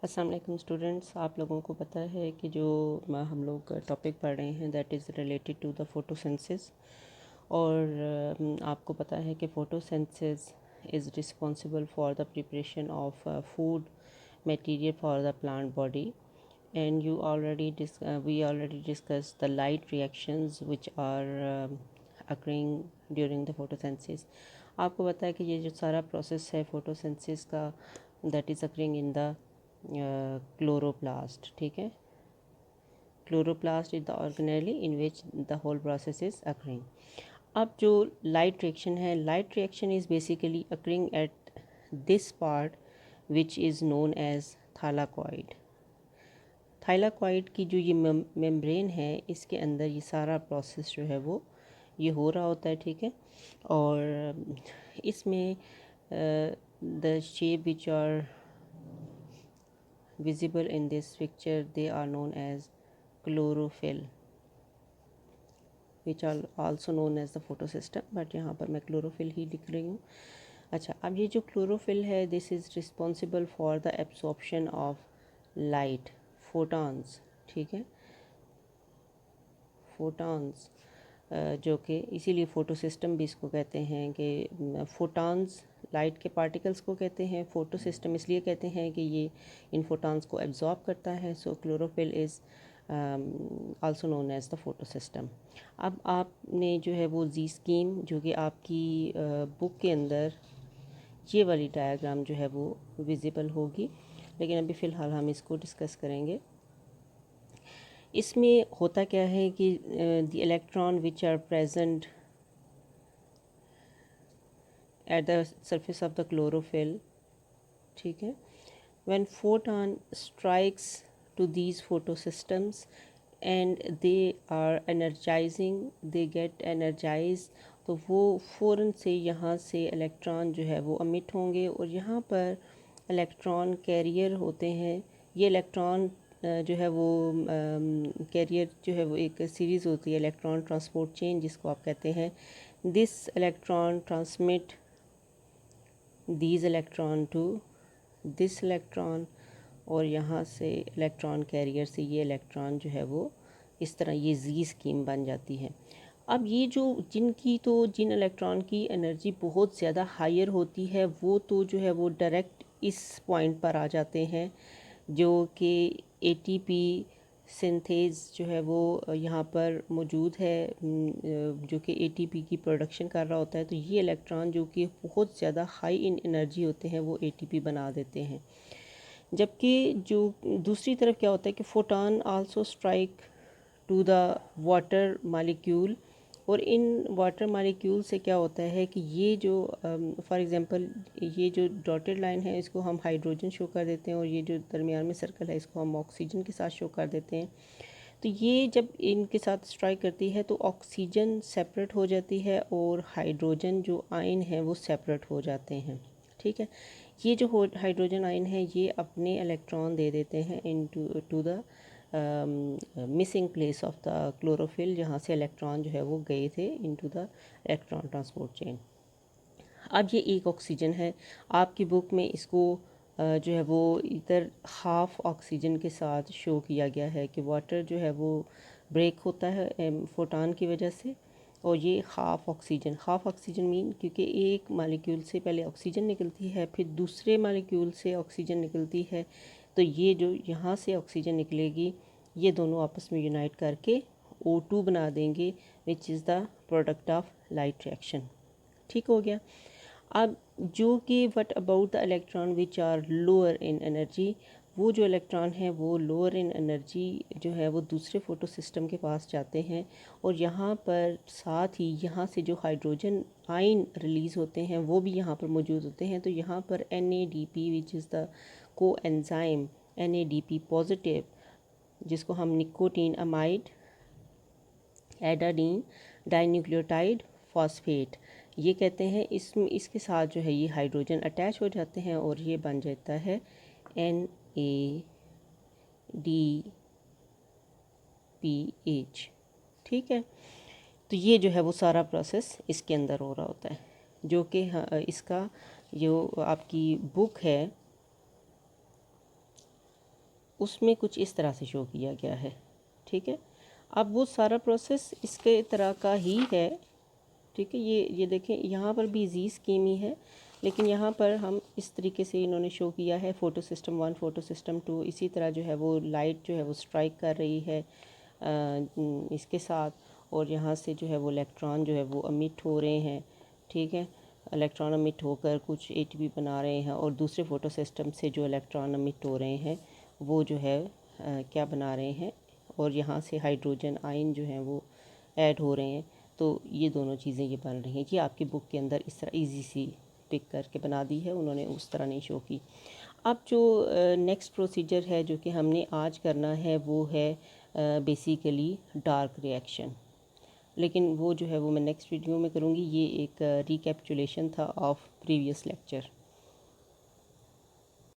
अस्सलाम वालेकुम स्टूडेंट्स, आप लोगों को पता है कि जो हम लोग टॉपिक पढ़ रहे हैं that is related to the photosynthesis. और आपको पता है कि photosynthesis is responsible for the preparation of food material for the plant body. And we already discussed the light reactions which are occurring during the photosynthesis। आपको पता है कि ये जो सारा प्रोसेस है फोटोसिंथेसिस का that is occurring in the chloroplast. ठीक है, chloroplast is the organelle in which the whole process is occurring. अब जो लाइट रिएक्शन है, light reaction is basically occurring at this part which is known as thylakoid. Thylakoid की जो ये membrane है, इसके अंदर ये सारा प्रोसेस जो है वो ये हो रहा होता है। ठीक है, और इसमें the shape which are visible in this picture they are known as chlorophyll which are also known as the photosystem, but यहाँ पर मैं chlorophyll ही लिख रही हूँ। अच्छा, अब ये जो chlorophyll है this is responsible for the absorption of light photons। ठीक है, photons जो कि इसीलिए फोटोसिस्टम भी इसको कहते हैं कि फोटॉन्स लाइट के पार्टिकल्स को कहते हैं। फोटोसिस्टम इसलिए कहते हैं कि ये इन फोटॉन्स को एब्जॉर्ब करता है। So chlorophyll is also known as the photosystem. अब आपने जो है वो जी स्कीम जो कि आपकी बुक के अंदर ये वाली डायग्राम जो है वो विजिबल होगी, लेकिन अभी फ़िलहाल हम इसको डिस्कस करेंगे। इसमें होता क्या है कि the electron which are present at the surface of the chlorophyll, ठीक है, when photon strikes to these photosystems and they are energising, they get energise, तो वो फ़ौरन से यहाँ से इलेक्ट्रॉन जो है वो अमिट होंगे और यहाँ पर इलेक्ट्रॉन कैरियर होते हैं। ये इलेक्ट्रॉन जो है वो कैरियर जो है वो एक सीरीज़ होती है इलेक्ट्रॉन ट्रांसपोर्ट चेन जिसको आप कहते हैं। This electron transmit these electron to this electron, और यहाँ से इलेक्ट्रॉन कैरियर से ये इलेक्ट्रॉन जो है वो इस तरह ये जी स्कीम बन जाती है। अब ये जो जिन इलेक्ट्रॉन की एनर्जी बहुत ज़्यादा हायर होती है वो तो जो है वो डायरेक्ट इस पॉइंट पर आ जाते हैं जो कि एटीपी सिंथेज जो है वो यहाँ पर मौजूद है, जो कि एटीपी की प्रोडक्शन कर रहा होता है। तो ये इलेक्ट्रॉन जो कि बहुत ज़्यादा हाई इन एनर्जी होते हैं वो एटीपी बना देते हैं। जबकि जो दूसरी तरफ क्या होता है कि photon also strike to the water molecule, और इन वाटर मालिक्यूल से क्या होता है कि ये जो फॉर एग्जांपल ये जो डॉटेड लाइन है इसको हम हाइड्रोजन शो कर देते हैं और ये जो दरमियान में सर्कल है इसको हम ऑक्सीजन के साथ शो कर देते हैं। तो ये जब इनके साथ स्ट्राइक करती है तो ऑक्सीजन सेपरेट हो जाती है और हाइड्रोजन जो आयन है वो सेपरेट हो जाते हैं। ठीक है, ये जो हाइड्रोजन आयन है ये अपने इलेक्ट्रॉन दे देते हैं into the missing place of the chlorophyll, जहाँ से इलेक्ट्रॉन जो है वो गए थे into the electron transport chain. अब ये एक ऑक्सीजन है, आपकी बुक में इसको जो है वो इधर हाफ ऑक्सीजन के साथ शो किया गया है कि वाटर जो है वो ब्रेक होता है फोटॉन की वजह से, और ये हाफ ऑक्सीजन मीन क्योंकि एक मालिक्यूल से पहले ऑक्सीजन निकलती है फिर दूसरे मालिक्यूल से ऑक्सीजन निकलती है, तो ये जो यहाँ से ऑक्सीजन निकलेगी ये दोनों आपस में यूनाइट करके O2 बना देंगे which is the product of light reaction. ठीक हो गया। अब जो कि what about the electron which are lower in energy, वो जो इलेक्ट्रॉन है वो लोअर इन एनर्जी जो है वो दूसरे फोटो सिस्टम के पास जाते हैं, और यहाँ पर साथ ही यहाँ से जो हाइड्रोजन आयन रिलीज़ होते हैं वो भी यहाँ पर मौजूद होते हैं। तो यहाँ पर NADP विच इज़ द को एंजाइम NADP पॉजिटिव, जिसको हम निकोटीन अमाइड एडाडीन डाइन्यूक्लियोटाइड फॉस्फेट ये कहते हैं, इसके साथ जो है ये हाइड्रोजन अटैच हो जाते हैं और ये बन जाता है NADPH। ठीक है, तो ये जो है वो सारा प्रोसेस इसके अंदर हो रहा होता है, जो कि इसका जो आपकी बुक है उसमें कुछ इस तरह से शो किया गया है। ठीक है, अब वो सारा प्रोसेस इसके तरह का ही है। ठीक है, ये देखें, यहाँ पर भी जी स्कीम ही है, लेकिन यहाँ पर हम इस तरीके से इन्होंने शो किया है, फ़ोटो सिस्टम 1, फ़ोटो सिस्टम 2, इसी तरह जो है वो लाइट जो है वो स्ट्राइक कर रही है इसके साथ, और यहाँ से जो है वो इलेक्ट्रॉन जो है वो अमिट हो रहे हैं। ठीक है, इलेक्ट्रॉन अमिट होकर कुछ एटीपी बना रहे हैं, और दूसरे फ़ोटो सिस्टम से जो इलेक्ट्रॉन अमिट हो रहे हैं वो जो है क्या बना रहे हैं, और यहाँ से हाइड्रोजन आयन जो हैं वो ऐड हो रहे हैं। तो ये दोनों चीज़ें ये बन रही हैं कि आपकी बुक के अंदर इस तरह इजी सी पिक करके बना दी है उन्होंने, उस तरह नहीं शो की। अब जो नेक्स्ट प्रोसीजर है जो कि हमने आज करना है वो है बेसिकली डार्क रिएक्शन, लेकिन वो जो है वो मैं नेक्स्ट वीडियो में करूँगी। ये एक रिकैपिचुलेशन था ऑफ प्रीवियस लेक्चर।